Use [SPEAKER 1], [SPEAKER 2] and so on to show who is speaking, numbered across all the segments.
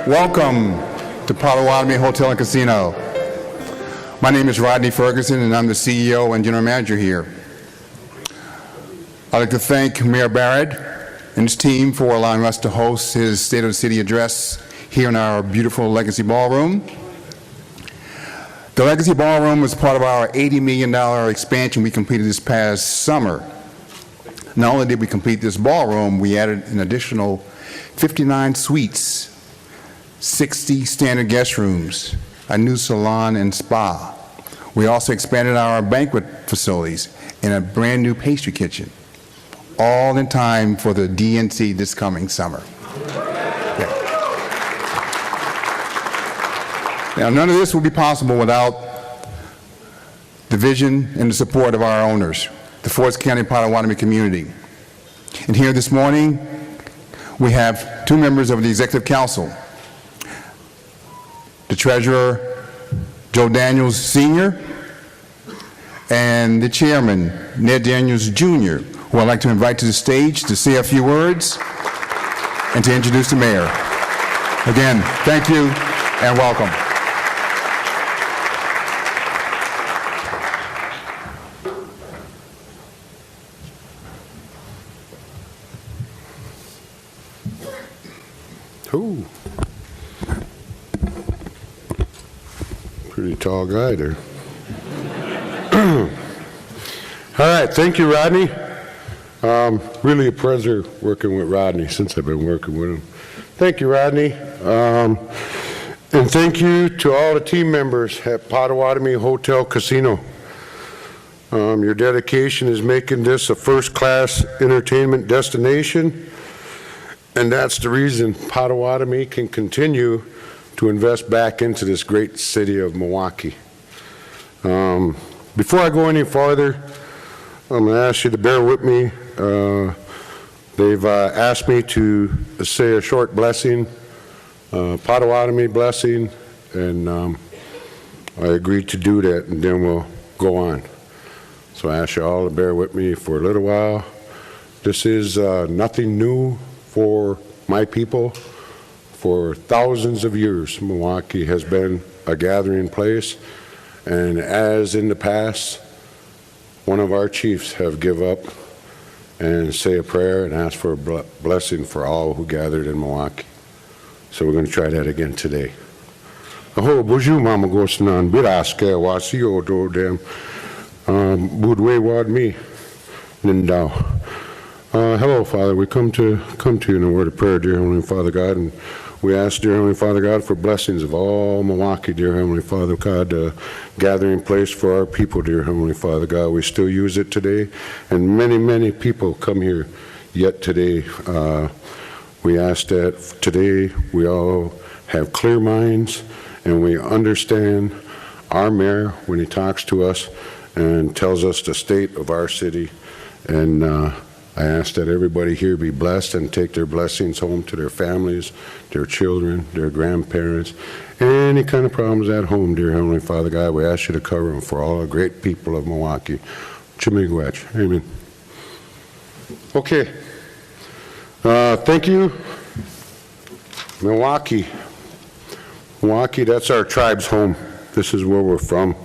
[SPEAKER 1] Welcome to Potawatomi Hotel and Casino. My name is Rodney Ferguson, and I'm the CEO and General Manager here. I'd like to thank Mayor Barrett and his team for allowing us to host his State of the City address here in our beautiful Legacy Ballroom. The Legacy Ballroom was part of our $80 million expansion we completed this past summer. Not only did we complete this ballroom, we added an additional 59 suites, 60 standard guest rooms, a new salon and spa. We also expanded our banquet facilities and a brand new pastry kitchen, all in time for the DNC this coming summer. Yeah. Now, none of this would be possible without the vision and the support of our owners, the Forest County Potawatomi community. And here this morning, we have two members of the Executive Council, the Treasurer, Joe Daniels Sr., and the Chairman, Ned Daniels Jr., who I'd like to invite to the stage to say a few words and to introduce the Mayor. Again, thank you and welcome.
[SPEAKER 2] Ooh. Pretty tall guy there. All right, thank you, Rodney. Really a pleasure working with Rodney since I've been working with him. Thank you, Rodney. And thank you to all the team members at Potawatomi Hotel Casino. Your dedication is making this a first-class entertainment destination, and that's the reason Potawatomi can continue to invest back into this great city of Milwaukee. Before I go any farther, I'm going to ask you to bear with me. They've asked me to say a short blessing, Potawatomi blessing, and I agreed to do that, and then we'll go on. So I ask you all to bear with me for a little while. This is nothing new for my people. For thousands of years, Milwaukee has been a gathering place, and as in the past, one of our chiefs have give up and say a prayer and ask for a blessing for all who gathered in Milwaukee. So we're going to try that again today. Aho buju mama gosnan biraske wasi odo dem budwe wad me nindao. Hello, Father. We come to you in a word of prayer, dear Heavenly Father God, and we ask, dear Heavenly Father God, for blessings of all Milwaukee, dear Heavenly Father God, gathering place for our people, dear Heavenly Father God. We still use it today, and many, many people come here yet today. We ask that today we all have clear minds and we understand our mayor when he talks to us and tells us the state of our city. And I ask that everybody here be blessed and take their blessings home to their families, their children, their grandparents. Any kind of problems at home, dear Heavenly Father God, we ask you to cover them for all the great people of Milwaukee. Chimigwach. Amen. Okay. Thank you. Milwaukee. Milwaukee, that's our tribe's home. This is where we're from.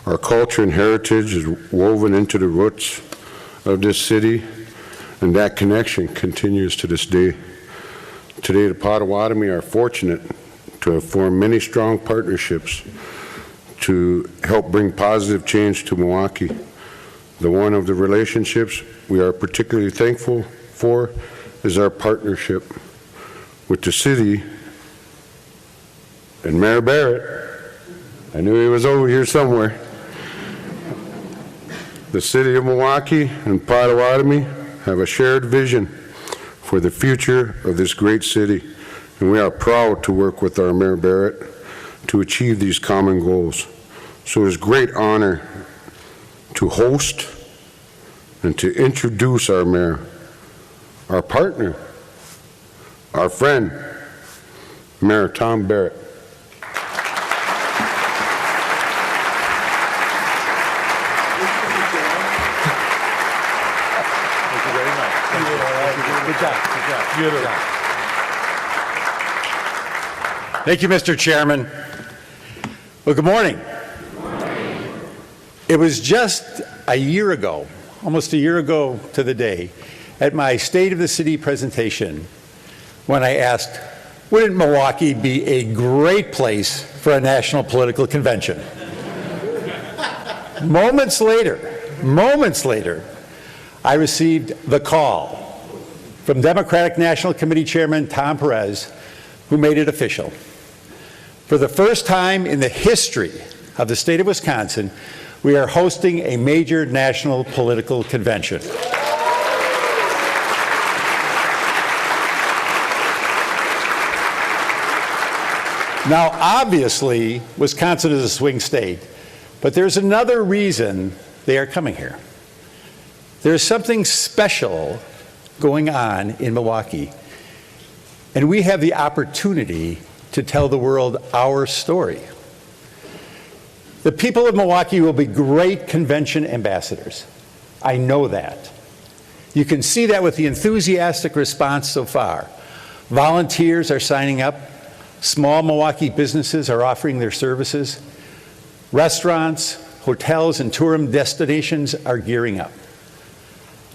[SPEAKER 2] Our culture and heritage is woven into the roots of this city, and that connection continues to this day. Today, the Potawatomi are fortunate to have formed many strong partnerships to help bring positive change to Milwaukee. The one of the relationships we are particularly thankful for is our partnership with the city and Mayor Barrett. I knew he was over here somewhere. The city of Milwaukee and Potawatomi have a shared vision for the future of this great city, and we are proud to work with our Mayor Barrett to achieve these common goals. So it's a great honor to host and to introduce our mayor, our partner, our friend, Mayor Tom Barrett.
[SPEAKER 3] Good job. Good job. Good job. Thank you, Mr. Chairman. Well, good morning. It was just a year ago, almost a year ago to the day, at my State of the City presentation, when I asked, wouldn't Milwaukee be a great place for a national political convention? Moments later, I received the call from Democratic National Committee Chairman Tom Perez, who made it official. For the first time in the history of the state of Wisconsin, we are hosting a major national political convention. Now, obviously, Wisconsin is a swing state, but there's another reason they are coming here. There's something special going on in Milwaukee, and we have the opportunity to tell the world our story. The people of Milwaukee will be great convention ambassadors. I know that. You can see that with the enthusiastic response so far. Volunteers are signing up. Small Milwaukee businesses are offering their services. Restaurants, hotels, and tourism destinations are gearing up.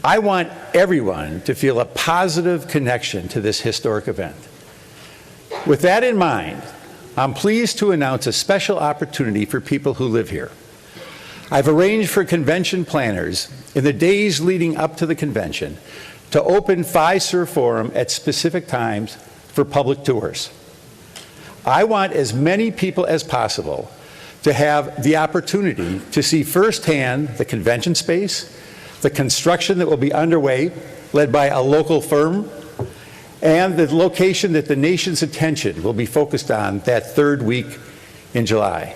[SPEAKER 3] I want everyone to feel a positive connection to this historic event. With that in mind, I'm pleased to announce a special opportunity for people who live here. I've arranged for convention planners in the days leading up to the convention to open Fiserv Forum at specific times for public tours. I want as many people as possible to have the opportunity to see firsthand the convention space, the construction that will be underway, led by a local firm, and the location that the nation's attention will be focused on that third week in July.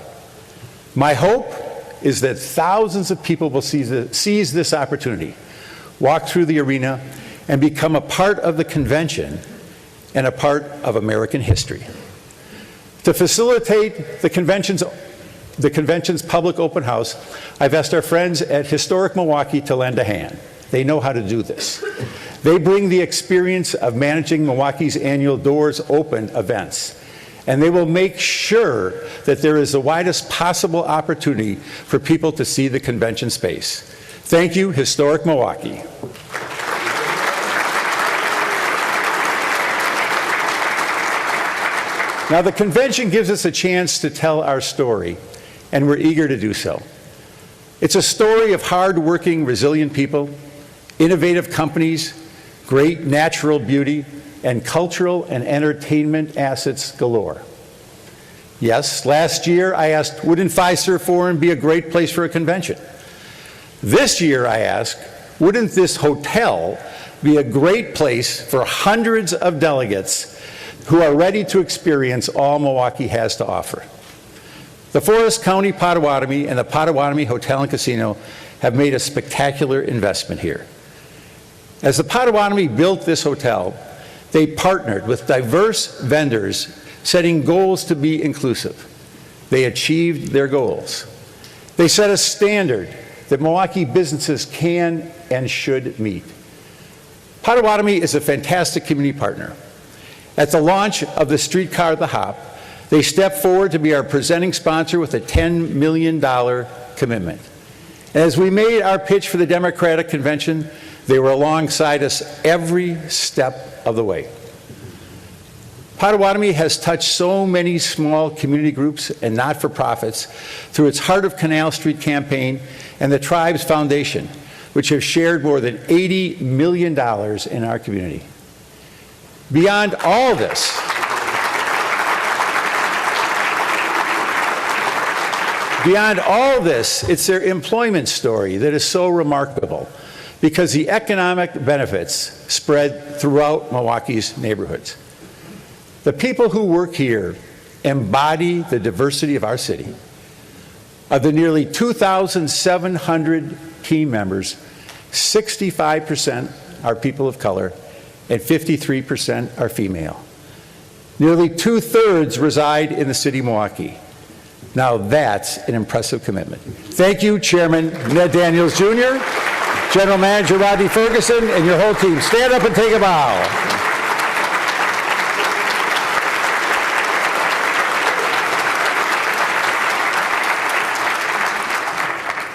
[SPEAKER 3] My hope is that thousands of people will seize this opportunity, walk through the arena, and become a part of the convention and a part of American history. To facilitate the convention's public open house, I've asked our friends at Historic Milwaukee to lend a hand. They know how to do this. They bring the experience of managing Milwaukee's annual Doors Open events, and they will make sure that there is the widest possible opportunity for people to see the convention space. Thank you, Historic Milwaukee. Now, the convention gives us a chance to tell our story, and we're eager to do so. It's a story of hard-working, resilient people, innovative companies, great natural beauty, and cultural and entertainment assets galore. Yes, last year I asked, wouldn't Fiserv Forum be a great place for a convention? This year I ask, wouldn't this hotel be a great place for hundreds of delegates who are ready to experience all Milwaukee has to offer? The Forest County Potawatomi and the Potawatomi Hotel and Casino have made a spectacular investment here. As the Potawatomi built this hotel, they partnered with diverse vendors, setting goals to be inclusive. They achieved their goals. They set a standard that Milwaukee businesses can and should meet. Potawatomi is a fantastic community partner. At the launch of the streetcar The Hop, they stepped forward to be our presenting sponsor with a $10 million commitment. And as we made our pitch for the Democratic Convention, they were alongside us every step of the way. Potawatomi has touched so many small community groups and not-for-profits through its Heart of Canal Street campaign and the Tribes Foundation, which have shared more than $80 million in our community. Beyond all this, it's their employment story that is so remarkable, because the economic benefits spread throughout Milwaukee's neighborhoods. The people who work here embody the diversity of our city. Of the nearly 2,700 team members, 65% are people of color and 53% are female. Nearly 2/3 reside in the city of Milwaukee. Now that's an impressive commitment. Thank you, Chairman Ned Daniels Jr., General Manager Rodney Ferguson, and your whole team. Stand up and take a bow.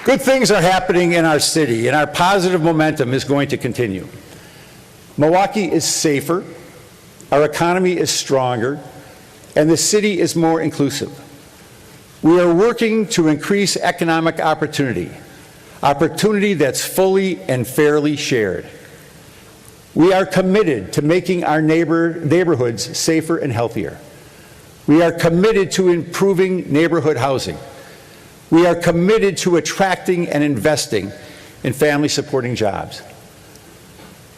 [SPEAKER 3] Good things are happening in our city, and our positive momentum is going to continue. Milwaukee is safer, our economy is stronger, and the city is more inclusive. We are working to increase economic opportunity that's fully and fairly shared. We are committed to making our neighborhoods safer and healthier. We are committed to improving neighborhood housing. We are committed to attracting and investing in family-supporting jobs.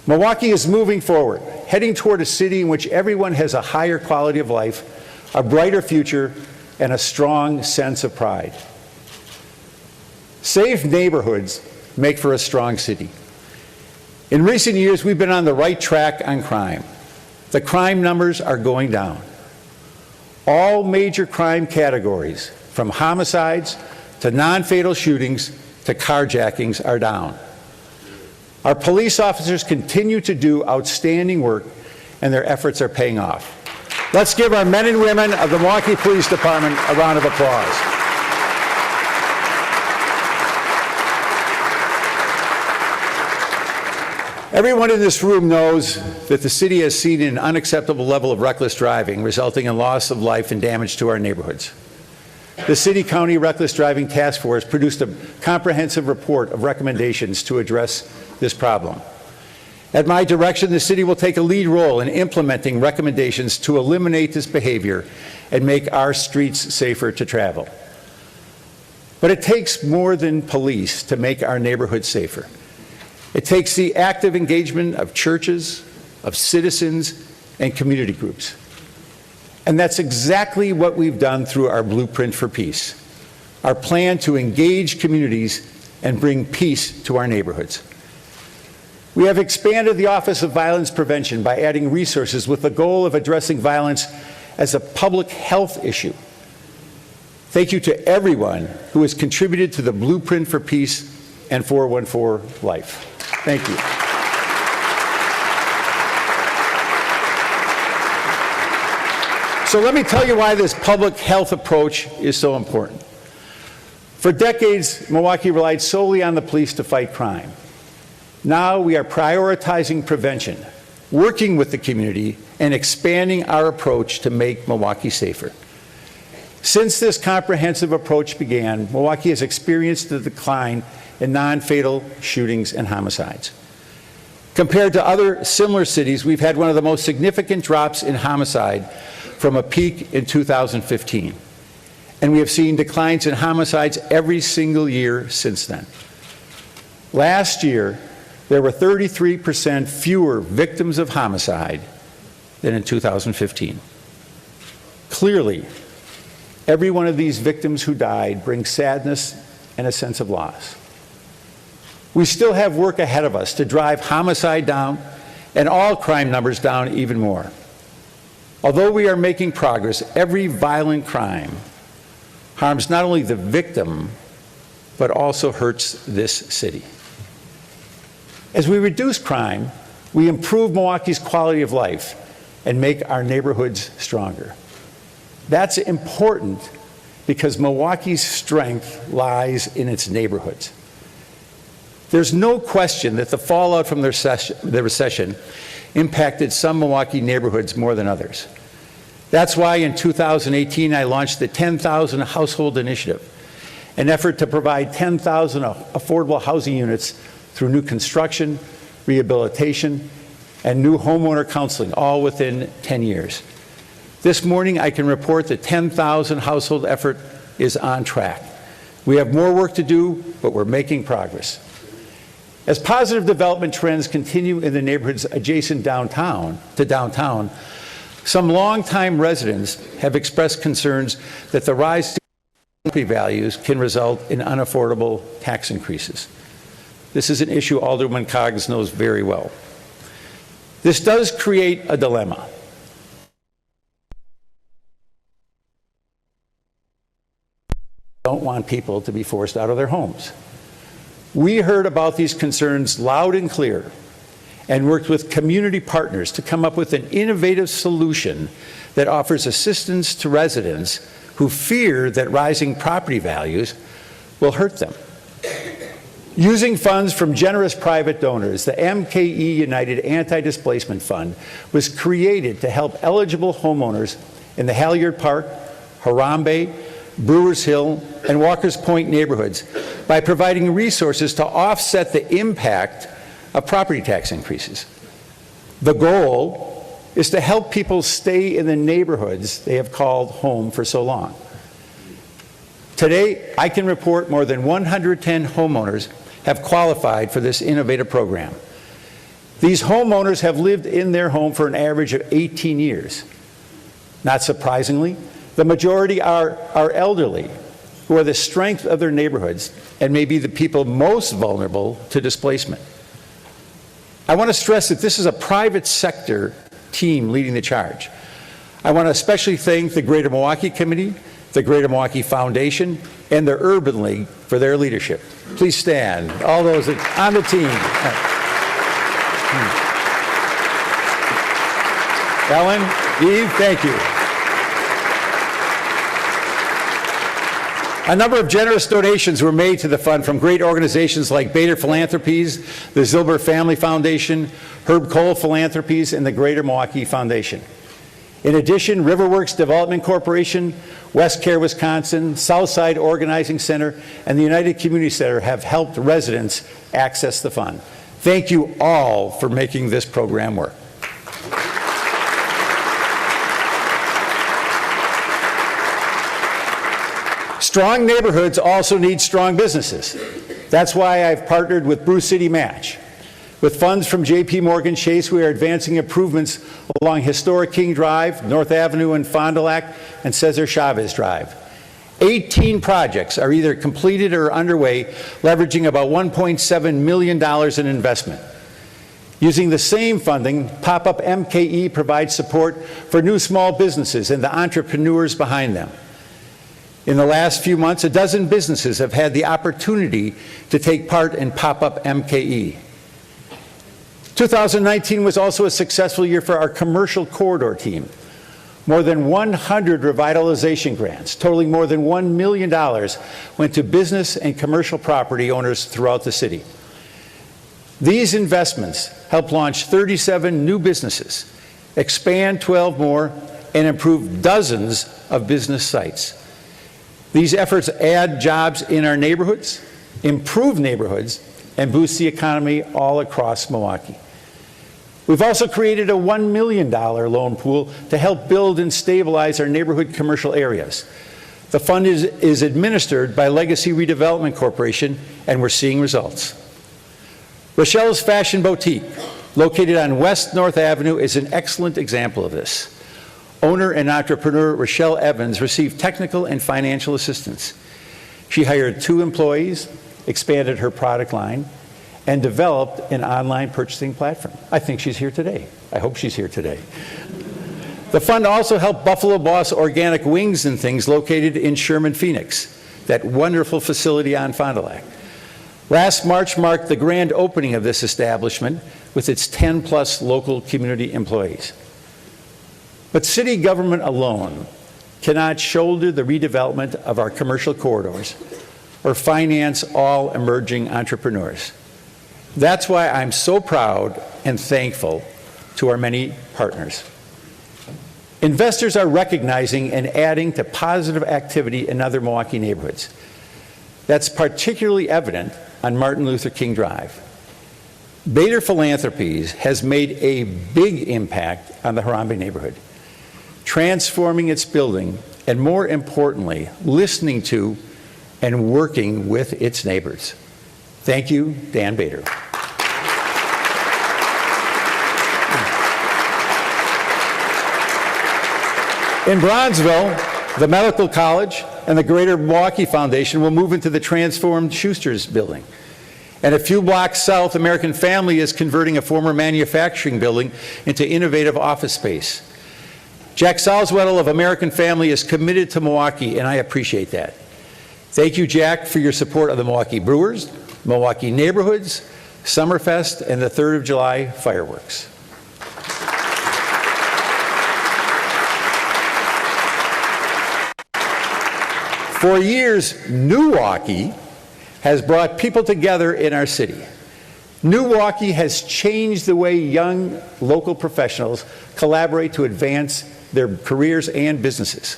[SPEAKER 3] Milwaukee is moving forward, heading toward a city in which everyone has a higher quality of life, a brighter future, and a strong sense of pride. Safe neighborhoods make for a strong city. In recent years, we've been on the right track on crime. The crime numbers are going down. All major crime categories, from homicides to non-fatal shootings to carjackings, are down. Our police officers continue to do outstanding work, and their efforts are paying off. Let's give our men and women of the Milwaukee Police Department a round of applause. Everyone in this room knows that the city has seen an unacceptable level of reckless driving, resulting in loss of life and damage to our neighborhoods. The City-County Reckless Driving Task Force produced a comprehensive report of recommendations to address this problem. At my direction, the city will take a lead role in implementing recommendations to eliminate this behavior and make our streets safer to travel. But it takes more than police to make our neighborhoods safer. It takes the active engagement of churches, of citizens, and community groups. And that's exactly what we've done through our Blueprint for Peace, our plan to engage communities and bring peace to our neighborhoods. We have expanded the Office of Violence Prevention by adding resources with the goal of addressing violence as a public health issue. Thank you to everyone who has contributed to the Blueprint for Peace and 414 Life. Thank you. So let me tell you why this public health approach is so important. For decades, Milwaukee relied solely on the police to fight crime. Now we are prioritizing prevention, working with the community, and expanding our approach to make Milwaukee safer. Since this comprehensive approach began, Milwaukee has experienced a decline in non-fatal shootings and homicides. Compared to other similar cities, we've had one of the most significant drops in homicide from a peak in 2015. And we have seen declines in homicides every single year since then. Last year, there were 33% fewer victims of homicide than in 2015. Clearly, every one of these victims who died brings sadness and a sense of loss. We still have work ahead of us to drive homicide down and all crime numbers down even more. Although we are making progress, every violent crime harms not only the victim, but also hurts this city. As we reduce crime, we improve Milwaukee's quality of life and make our neighborhoods stronger. That's important because Milwaukee's strength lies in its neighborhoods. There's no question that the fallout from the recession impacted some Milwaukee neighborhoods more than others. That's why in 2018 I launched the 10,000 Household Initiative, an effort to provide 10,000 affordable housing units through new construction, rehabilitation, and new homeowner counseling, all within 10 years. This morning I can report the 10,000 household effort is on track. We have more work to do, but we're making progress. As positive development trends continue in the neighborhoods adjacent to downtown, some longtime residents have expressed concerns that the rise in property values can result in unaffordable tax increases. This is an issue Alderman Coggins knows very well. This does create a dilemma. Don't want people to be forced out of their homes. We heard about these concerns loud and clear and worked with community partners to come up with an innovative solution that offers assistance to residents who fear that rising property values will hurt them. Using funds from generous private donors, the MKE United Anti-Displacement Fund was created to help eligible homeowners in the Halyard Park, Harambe, Brewers Hill, and Walker's Point neighborhoods by providing resources to offset the impact of property tax increases. The goal is to help people stay in the neighborhoods they have called home for so long. Today, I can report more than 110 homeowners have qualified for this innovative program. These homeowners have lived in their home for an average of 18 years. Not surprisingly, the majority are elderly, who are the strength of their neighborhoods and may be the people most vulnerable to displacement. I want to stress that this is a private sector team leading the charge. I want to especially thank the Greater Milwaukee Committee, the Greater Milwaukee Foundation, and the Urban League for their leadership. Please stand, all those on the team. Ellen, Eve, thank you. A number of generous donations were made to the fund from great organizations like Bader Philanthropies, the Zilber Family Foundation, Herb Cole Philanthropies, and the Greater Milwaukee Foundation. In addition, Riverworks Development Corporation, West Care, Wisconsin, Southside Organizing Center, and the United Community Center have helped residents access the fund. Thank you all for making this program work. Strong neighborhoods also need strong businesses. That's why I've partnered with Brew City Match. With funds from J.P. Morgan Chase, we are advancing improvements along historic King Drive, North Avenue in Fond du Lac, and Cesar Chavez Drive. 18 projects are either completed or underway, leveraging about $1.7 million in investment. Using the same funding, Pop-Up MKE provides support for new small businesses and the entrepreneurs behind them. In the last few months, a dozen businesses have had the opportunity to take part in Pop-Up MKE. 2019 was also a successful year for our commercial corridor team. More than 100 revitalization grants, totaling more than $1 million, went to business and commercial property owners throughout the city. These investments helped launch 37 new businesses, expand 12 more, and improve dozens of business sites. These efforts add jobs in our neighborhoods, improve neighborhoods, and boost the economy all across Milwaukee. We've also created a $1 million loan pool to help build and stabilize our neighborhood commercial areas. The fund is administered by Legacy Redevelopment Corporation, and we're seeing results. Rochelle's Fashion Boutique, located on West North Avenue, is an excellent example of this. Owner and entrepreneur Rochelle Evans received technical and financial assistance. She hired 2 employees, expanded her product line, and developed an online purchasing platform. I think she's here today. I hope she's here today. The fund also helped Buffalo Boss Organic Wings and Things, located in Sherman, Phoenix, that wonderful facility on Fond du Lac. Last March marked the grand opening of this establishment with its 10+ local community employees. But city government alone cannot shoulder the redevelopment of our commercial corridors or finance all emerging entrepreneurs. That's why I'm so proud and thankful to our many partners. Investors are recognizing and adding to positive activity in other Milwaukee neighborhoods. That's particularly evident on Martin Luther King Drive. Bader Philanthropies has made a big impact on the Harambe neighborhood, transforming its building, and more importantly, listening to and working with its neighbors. Thank you, Dan Bader. In Bronzeville, the Medical College and the Greater Milwaukee Foundation will move into the transformed Schuster's building. And a few blocks south, American Family is converting a former manufacturing building into innovative office space. Jack Salzwedel of American Family is committed to Milwaukee, and I appreciate that. Thank you, Jack, for your support of the Milwaukee Brewers, Milwaukee neighborhoods, Summerfest, and the 3rd of July fireworks. For years, Milwaukee has brought people together in our city. Milwaukee has changed the way young local professionals collaborate to advance their careers and businesses.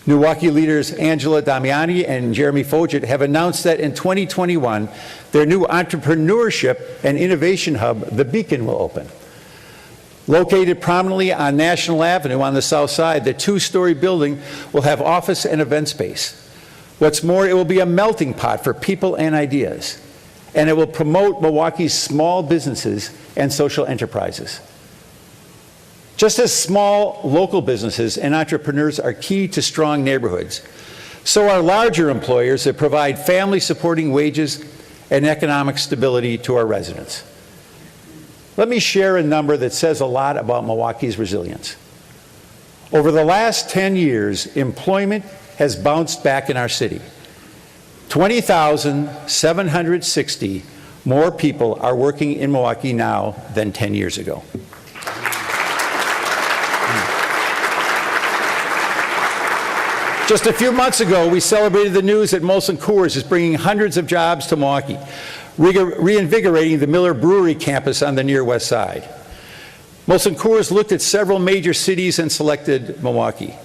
[SPEAKER 3] Milwaukee leaders Angela Damiani and Jeremy Foget have announced that in 2021, their new entrepreneurship and innovation hub, The Beacon, will open. Located prominently on National Avenue on the south side, the two-story building will have office and event space. What's more, it will be a melting pot for people and ideas, and it will promote Milwaukee's small businesses and social enterprises. Just as small local businesses and entrepreneurs are key to strong neighborhoods, so are larger employers that provide family-supporting wages and economic stability to our residents. Let me share a number that says a lot about Milwaukee's resilience. Over the last 10 years, employment has bounced back in our city. 20,760 more people are working in Milwaukee now than 10 years ago. Just a few months ago, we celebrated the news that Molson Coors is bringing hundreds of jobs to Milwaukee, reinvigorating the Miller Brewery campus on the near west side. Molson Coors looked at several major cities and selected Milwaukee.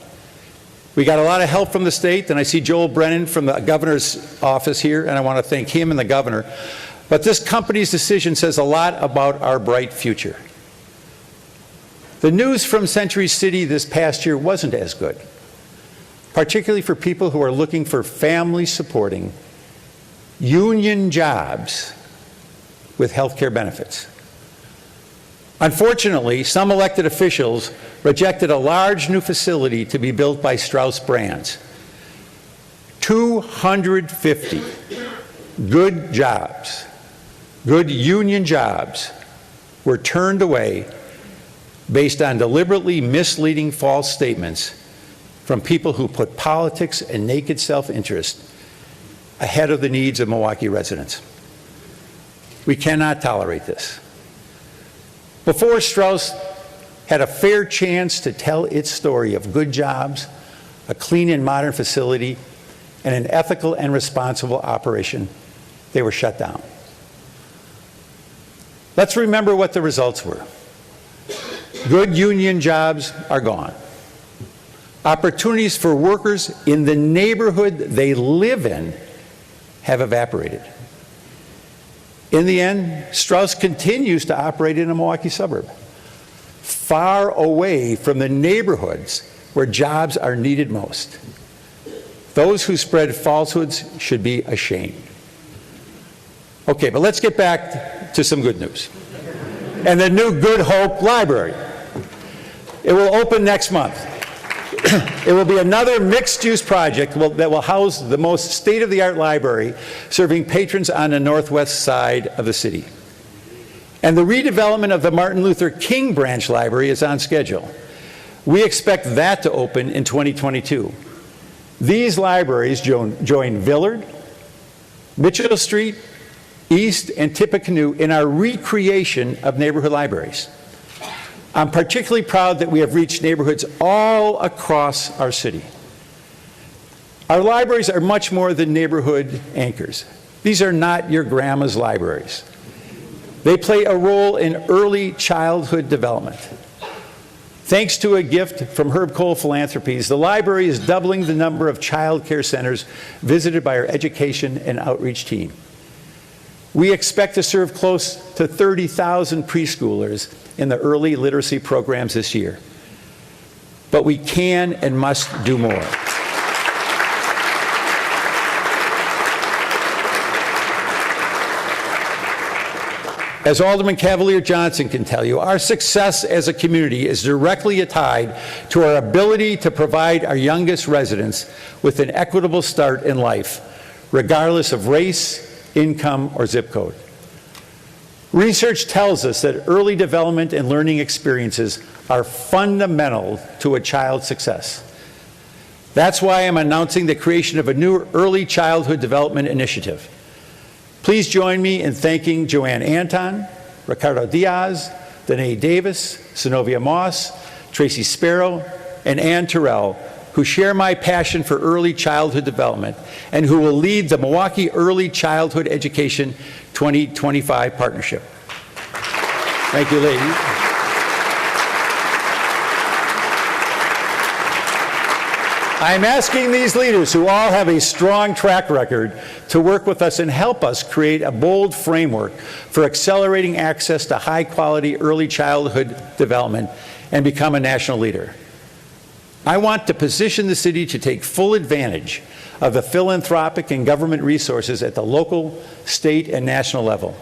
[SPEAKER 3] We got a lot of help from the state, and I see Joel Brennan from the governor's office here, and I want to thank him and the governor. But this company's decision says a lot about our bright future. The news from Century City this past year wasn't as good, particularly for people who are looking for family-supporting union jobs with health care benefits. Unfortunately, some elected officials rejected a large new facility to be built by Strauss Brands. 250 good jobs, good union jobs, were turned away based on deliberately misleading false statements from people who put politics and naked self-interest ahead of the needs of Milwaukee residents. We cannot tolerate this. Before Strauss had a fair chance to tell its story of good jobs, a clean and modern facility, and an ethical and responsible operation, they were shut down. Let's remember what the results were. Good union jobs are gone. Opportunities for workers in the neighborhood they live in have evaporated. In the end, Strauss continues to operate in a Milwaukee suburb, far away from the neighborhoods where jobs are needed most. Those who spread falsehoods should be ashamed. Okay, but let's get back to some good news. And the new Good Hope Library. It will open next month. It will be another mixed-use project that will house the most state-of-the-art library serving patrons on the northwest side of the city. And the redevelopment of the Martin Luther King Branch Library is on schedule. We expect that to open in 2022. These libraries join Villard, Mitchell Street, East, and Tippecanoe in our recreation of neighborhood libraries. I'm particularly proud that we have reached neighborhoods all across our city. Our libraries are much more than neighborhood anchors. These are not your grandma's libraries. They play a role in early childhood development. Thanks to a gift from Herb Cole Philanthropies, the library is doubling the number of child care centers visited by our education and outreach team. We expect to serve close to 30,000 preschoolers in the early literacy programs this year. But we can and must do more. As Alderman Cavalier Johnson can tell you, our success as a community is directly tied to our ability to provide our youngest residents with an equitable start in life, regardless of race, income, or zip code. Research tells us that early development and learning experiences are fundamental to a child's success. That's why I'm announcing the creation of a new early childhood development initiative. Please join me in thanking Joanne Anton, Ricardo Diaz, Danae Davis, Synovia Moss, Tracy Sparrow, and Ann Terrell who share my passion for early childhood development and who will lead the Milwaukee Early Childhood Education 2025 Partnership. Thank you, ladies. I'm asking these leaders, who all have a strong track record, to work with us and help us create a bold framework for accelerating access to high-quality early childhood development and become a national leader. I want to position the city to take full advantage of the philanthropic and government resources at the local, state, and national level.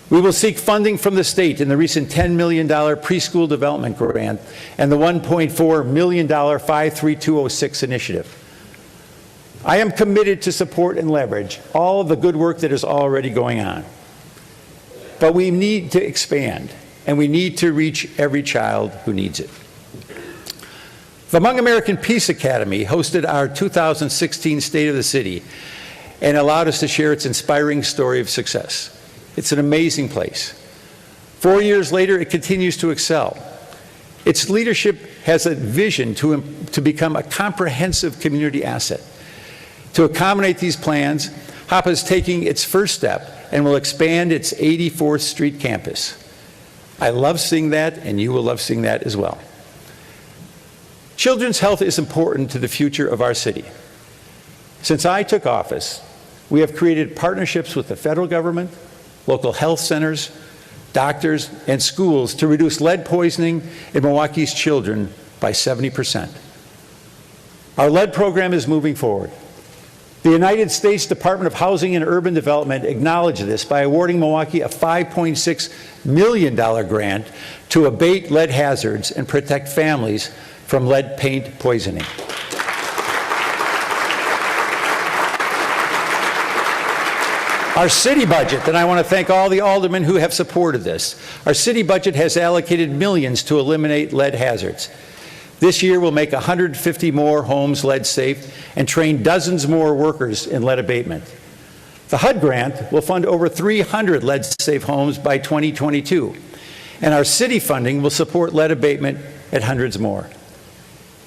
[SPEAKER 3] We will seek funding from the state in the recent $10 million preschool development grant and the $1.4 million 53206 initiative. I am committed to support and leverage all of the good work that is already going on. But we need to expand, and we need to reach every child who needs it. The Hmong American Peace Academy hosted our 2016 State of the City and allowed us to share its inspiring story of success. It's an amazing place. 4 years later, it continues to excel. Its leadership has a vision to become a comprehensive community asset. To accommodate these plans, HOPA is taking its first step and will expand its 84th Street campus. I love seeing that, and you will love seeing that as well. Children's health is important to the future of our city. Since I took office, we have created partnerships with the federal government, local health centers, doctors, and schools to reduce lead poisoning in Milwaukee's children by 70%. Our lead program is moving forward. The United States Department of Housing and Urban Development acknowledged this by awarding Milwaukee a $5.6 million grant to abate lead hazards and protect families from lead paint poisoning. Our city budget, and I want to thank all the aldermen who have supported this, our city budget has allocated millions to eliminate lead hazards. This year we'll make 150 more homes lead safe and train dozens more workers in lead abatement. The HUD grant will fund over 300 lead safe homes by 2022, and our city funding will support lead abatement at hundreds more.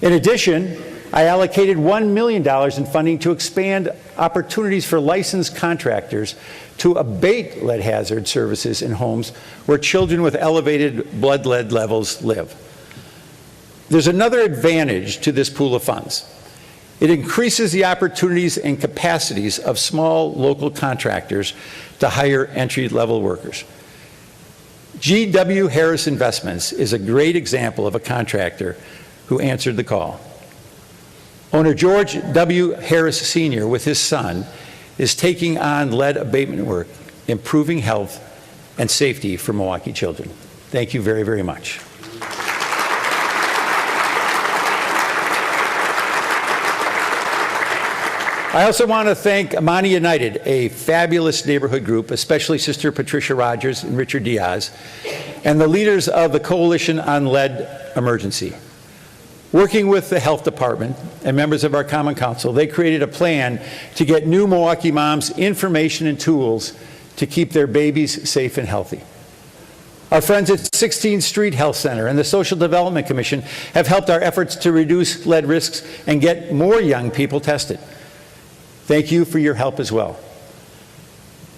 [SPEAKER 3] In addition, I allocated $1 million in funding to expand opportunities for licensed contractors to abate lead hazard services in homes where children with elevated blood lead levels live. There's another advantage to this pool of funds. It increases the opportunities and capacities of small local contractors to hire entry-level workers. G.W. Harris Investments is a great example of a contractor who answered the call. Owner George W. Harris Sr., with his son, is taking on lead abatement work, improving health and safety for Milwaukee children. Thank you very, very much. I also want to thank Amani United, a fabulous neighborhood group, especially Sister Patricia Rogers and Richard Diaz, and the leaders of the Coalition on Lead Emergency. Working with the health department and members of our Common Council, they created a plan to get new Milwaukee moms information and tools to keep their babies safe and healthy. Our friends at 16th Street Health Center and the Social Development Commission have helped our efforts to reduce lead risks and get more young people tested. Thank you for your help as well.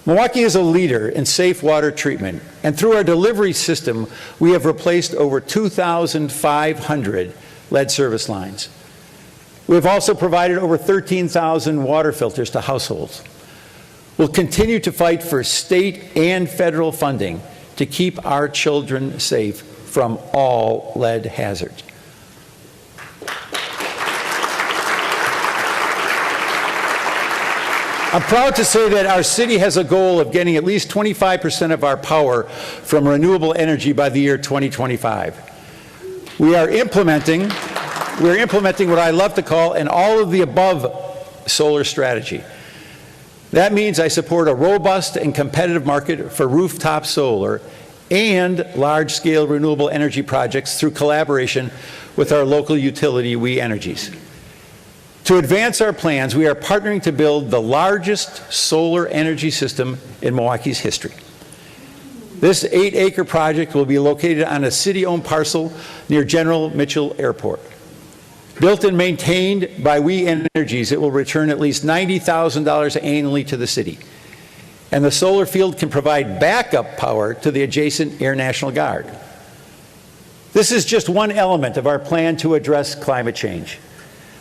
[SPEAKER 3] Milwaukee is a leader in safe water treatment, and through our delivery system, we have replaced over 2,500 lead service lines. We have also provided over 13,000 water filters to households. We'll continue to fight for state and federal funding to keep our children safe from all lead hazards. I'm proud to say that our city has a goal of getting at least 25% of our power from renewable energy by the year 2025. We're implementing what I love to call an all-of-the-above solar strategy. That means I support a robust and competitive market for rooftop solar and large-scale renewable energy projects through collaboration with our local utility, We Energies. To advance our plans, we are partnering to build the largest solar energy system in Milwaukee's history. This 8-acre project will be located on a city-owned parcel near General Mitchell Airport. Built and maintained by We Energies, it will return at least $90,000 annually to the city. And the solar field can provide backup power to the adjacent Air National Guard. This is just one element of our plan to address climate change.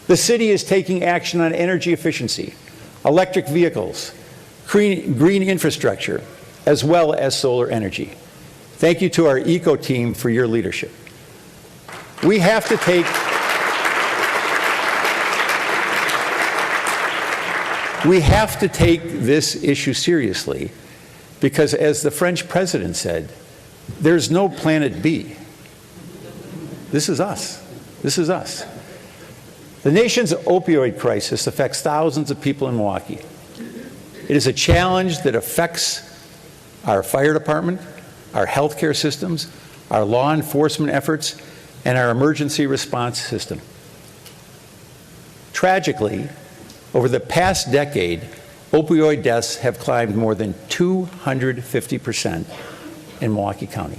[SPEAKER 3] The city is taking action on energy efficiency, electric vehicles, green infrastructure, as well as solar energy. Thank you to our ECO team for your leadership. We have to take this issue seriously because, as the French president said, there's no planet B. This is us. This is us. The nation's opioid crisis affects thousands of people in Milwaukee. It is a challenge that affects our fire department, our healthcare systems, our law enforcement efforts, and our emergency response system. Tragically, over the past decade, opioid deaths have climbed more than 250% in Milwaukee County.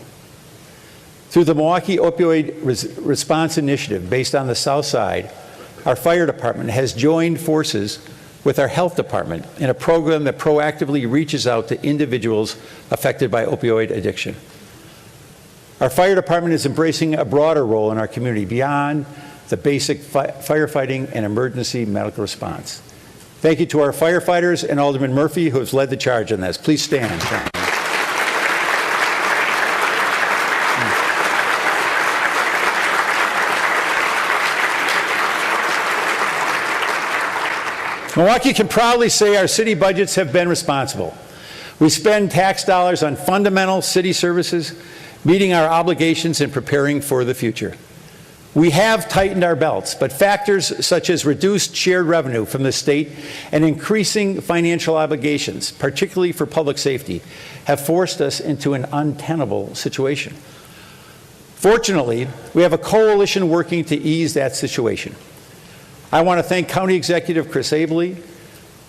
[SPEAKER 3] Through the Milwaukee Opioid Response Initiative, based on the South Side, our fire department has joined forces with our health department in a program that proactively reaches out to individuals affected by opioid addiction. Our fire department is embracing a broader role in our community beyond the basic firefighting and emergency medical response. Thank you to our firefighters and Alderman Murphy, who has led the charge on this. Please stand. Milwaukee can proudly say our city budgets have been responsible. We spend tax dollars on fundamental city services, meeting our obligations and preparing for the future. We have tightened our belts, but factors such as reduced shared revenue from the state and increasing financial obligations, particularly for public safety, have forced us into an untenable situation. Fortunately, we have a coalition working to ease that situation. I want to thank County Executive Chris Abele,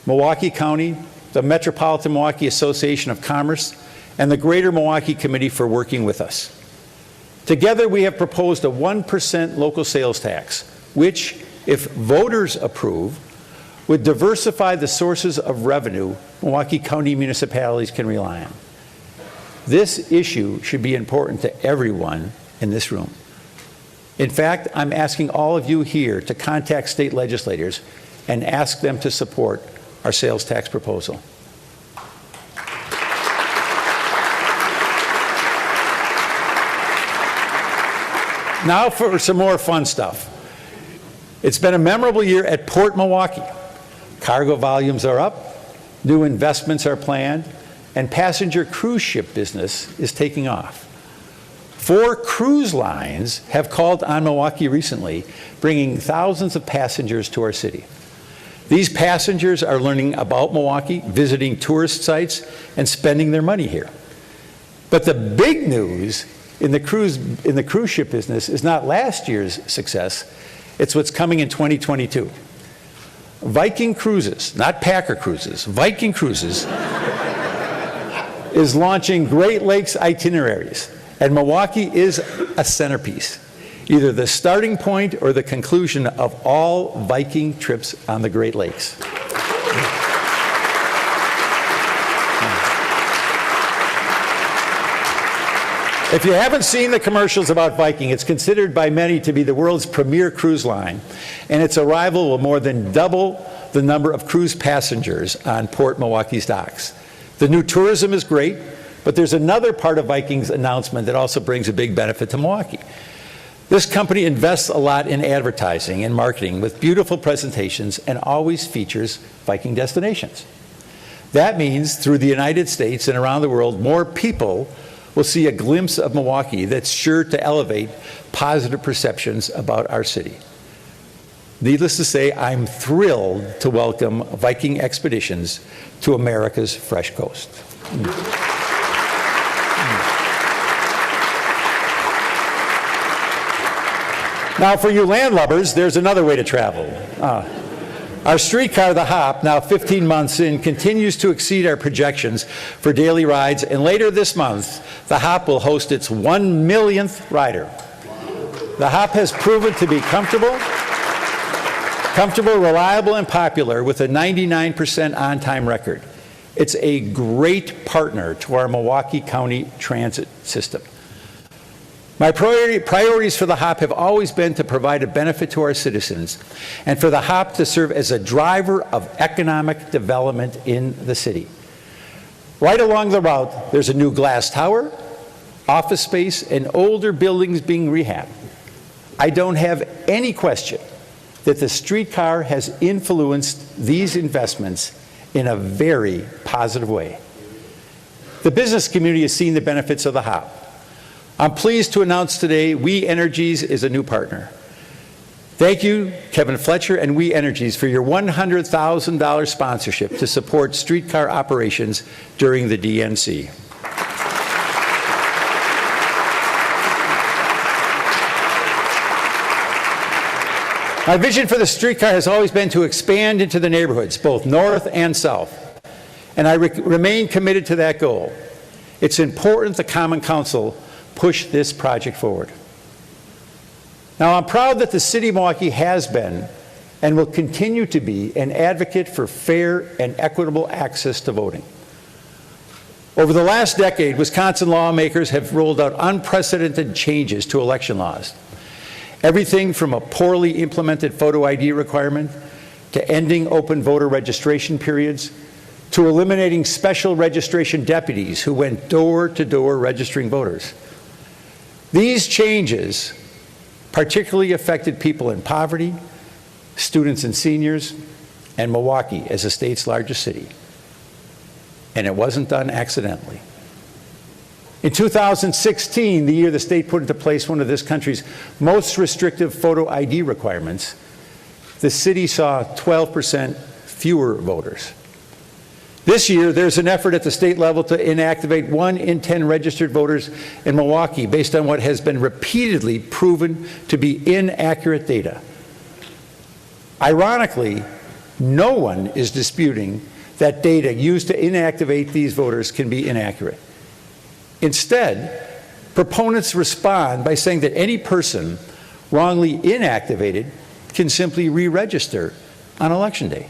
[SPEAKER 3] Milwaukee County, the Metropolitan Milwaukee Association of Commerce, and the Greater Milwaukee Committee for working with us. Together, we have proposed a 1% local sales tax, which, if voters approve, would diversify the sources of revenue Milwaukee County municipalities can rely on. This issue should be important to everyone in this room. In fact, I'm asking all of you here to contact state legislators and ask them to support our sales tax proposal. Now for some more fun stuff. It's been a memorable year at Port Milwaukee. Cargo volumes are up, new investments are planned, and passenger cruise ship business is taking off. 4 cruise lines have called on Milwaukee recently, bringing thousands of passengers to our city. These passengers are learning about Milwaukee, visiting tourist sites, and spending their money here. But the big news in the cruise ship business is not last year's success, it's what's coming in 2022. Viking Cruises, not Packer Cruises, Viking Cruises is launching Great Lakes itineraries, and Milwaukee is a centerpiece, either the starting point or the conclusion of all Viking trips on the Great Lakes. If you haven't seen the commercials about Viking, it's considered by many to be the world's premier cruise line, and its arrival will more than double the number of cruise passengers on Port Milwaukee's docks. The new tourism is great, but there's another part of Viking's announcement that also brings a big benefit to Milwaukee. This company invests a lot in advertising and marketing with beautiful presentations and always features Viking destinations. That means through the United States and around the world, more people will see a glimpse of Milwaukee that's sure to elevate positive perceptions about our city. Needless to say, I'm thrilled to welcome Viking expeditions to America's fresh coast. Now, for you landlubbers, there's another way to travel. Our streetcar, the Hop, now 15 months in, continues to exceed our projections for daily rides, and later this month, the Hop will host its 1 millionth rider. The Hop has proven to be comfortable, Comfortable, reliable, and popular with a 99% on-time record. It's a great partner to our Milwaukee County transit system. My priorities for the HOP have always been to provide a benefit to our citizens and for the HOP to serve as a driver of economic development in the city. Right along the route, there's a new glass tower, office space, and older buildings being rehabbed. I don't have any question that the streetcar has influenced these investments in a very positive way. The business community has seen the benefits of the HOP. I'm pleased to announce today We Energies is a new partner. Thank you, Kevin Fletcher and We Energies, for your $100,000 sponsorship to support streetcar operations during the DNC. My vision for the streetcar has always been to expand into the neighborhoods, both north and south, and I remain committed to that goal. It's important the Common Council push this project forward. Now, I'm proud that the City of Milwaukee has been and will continue to be an advocate for fair and equitable access to voting. Over the last decade, Wisconsin lawmakers have rolled out unprecedented changes to election laws. Everything from a poorly implemented photo ID requirement to ending open voter registration periods to eliminating special registration deputies who went door to door registering voters. These changes particularly affected people in poverty, students and seniors, and Milwaukee as the state's largest city. And it wasn't done accidentally. In 2016, the year the state put into place one of this country's most restrictive photo ID requirements, the city saw 12% fewer voters. This year, there's an effort at the state level to inactivate 1 in 10 registered voters in Milwaukee based on what has been repeatedly proven to be inaccurate data. Ironically, no one is disputing that data used to inactivate these voters can be inaccurate. Instead, proponents respond by saying that any person wrongly inactivated can simply re-register on Election Day.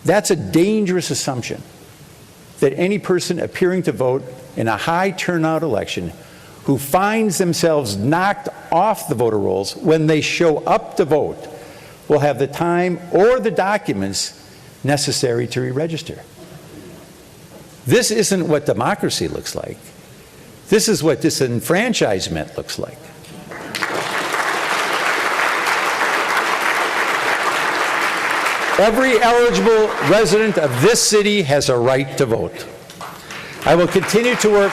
[SPEAKER 3] That's a dangerous assumption, that any person appearing to vote in a high turnout election who finds themselves knocked off the voter rolls when they show up to vote will have the time or the documents necessary to re-register. This isn't what democracy looks like. This is what disenfranchisement looks like. Every eligible resident of this city has a right to vote. I will continue to work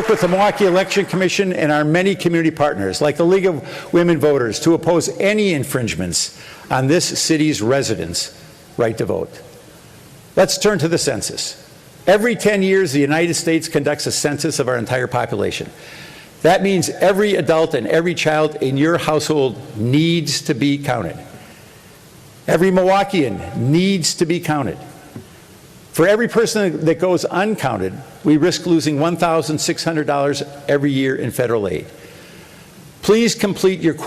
[SPEAKER 3] with the Milwaukee Election Commission and our many community partners, like the League of Women Voters, to oppose any infringements on this city's residents' right to vote. Let's turn to the census. Every 10 years, the United States conducts a census of our entire population. That means every adult and every child in your household needs to be counted. Every Milwaukeean needs to be counted. For every person that goes uncounted, we risk losing $1,600 every year in federal aid. Please complete your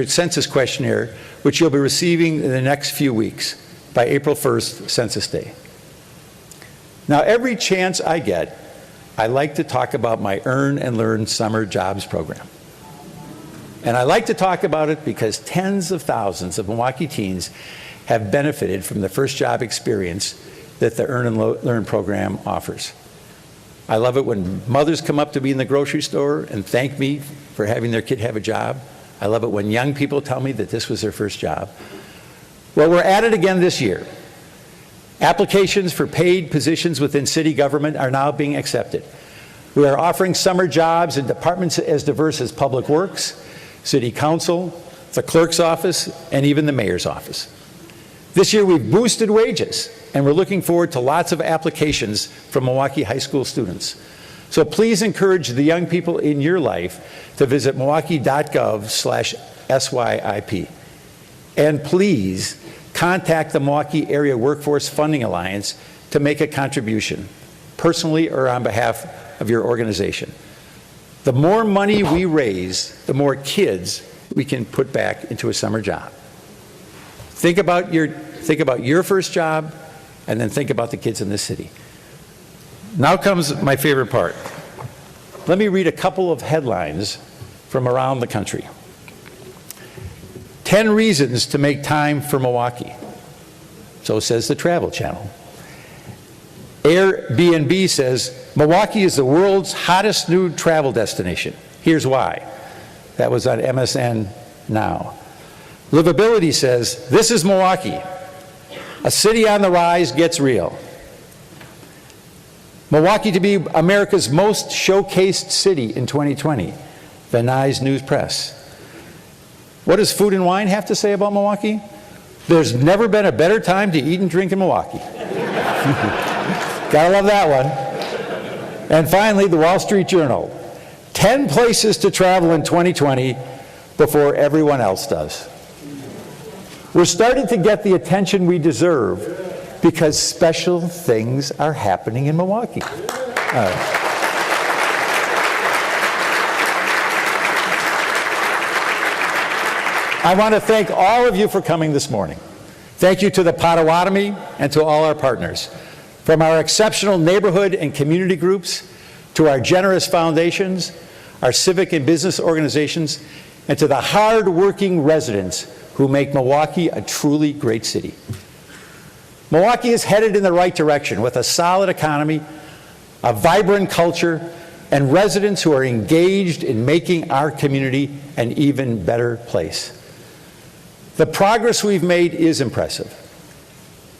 [SPEAKER 3] census questionnaire, which you'll be receiving in the next few weeks by April 1st, Census Day. Now, every chance I get, I like to talk about my Earn and Learn Summer Jobs Program. And I like to talk about it because tens of thousands of Milwaukee teens have benefited from the first job experience that the Earn and Learn program offers. I love it when mothers come up to me in the grocery store and thank me for having their kid have a job. I love it when young people tell me that this was their first job. Well, we're at it again this year. Applications for paid positions within city government are now being accepted. We are offering summer jobs in departments as diverse as Public Works, City Council, the Clerk's Office, and even the Mayor's Office. This year we've boosted wages, and we're looking forward to lots of applications from Milwaukee high school students. So please encourage the young people in your life to visit milwaukee.gov/SYIP. And please contact the Milwaukee Area Workforce Funding Alliance to make a contribution, personally or on behalf of your organization. The more money we raise, the more kids we can put back into a summer job. Think about your first job, and then think about the kids in this city. Now comes my favorite part. Let me read a couple of headlines from around the country. 10 reasons to make time for Milwaukee. So says the Travel Channel. Airbnb says, Milwaukee is the world's hottest new travel destination. Here's why. That was on MSN Now. Livability says, this is Milwaukee. A city on the rise gets real. Milwaukee to be America's most showcased city in 2020. The Nye News Press. What does Food and Wine have to say about Milwaukee? There's never been a better time to eat and drink in Milwaukee. Gotta love that one. And finally, the Wall Street Journal. 10 places to travel in 2020 before everyone else does. We're starting to get the attention we deserve because special things are happening in Milwaukee. I want to thank all of you for coming this morning. Thank you to the Potawatomi and to all our partners. From our exceptional neighborhood and community groups, to our generous foundations, our civic and business organizations, and to the hard-working residents who make Milwaukee a truly great city. Milwaukee is headed in the right direction with a solid economy, a vibrant culture, and residents who are engaged in making our community an even better place. The progress we've made is impressive,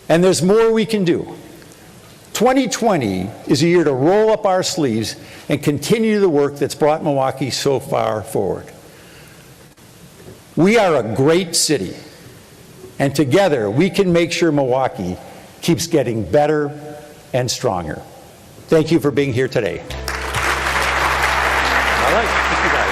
[SPEAKER 3] and there's more we can do. 2020 is a year to roll up our sleeves and continue the work that's brought Milwaukee so far forward. We are a great city, and together we can make sure Milwaukee keeps getting better and stronger. Thank you for being here today. All right, thank you guys.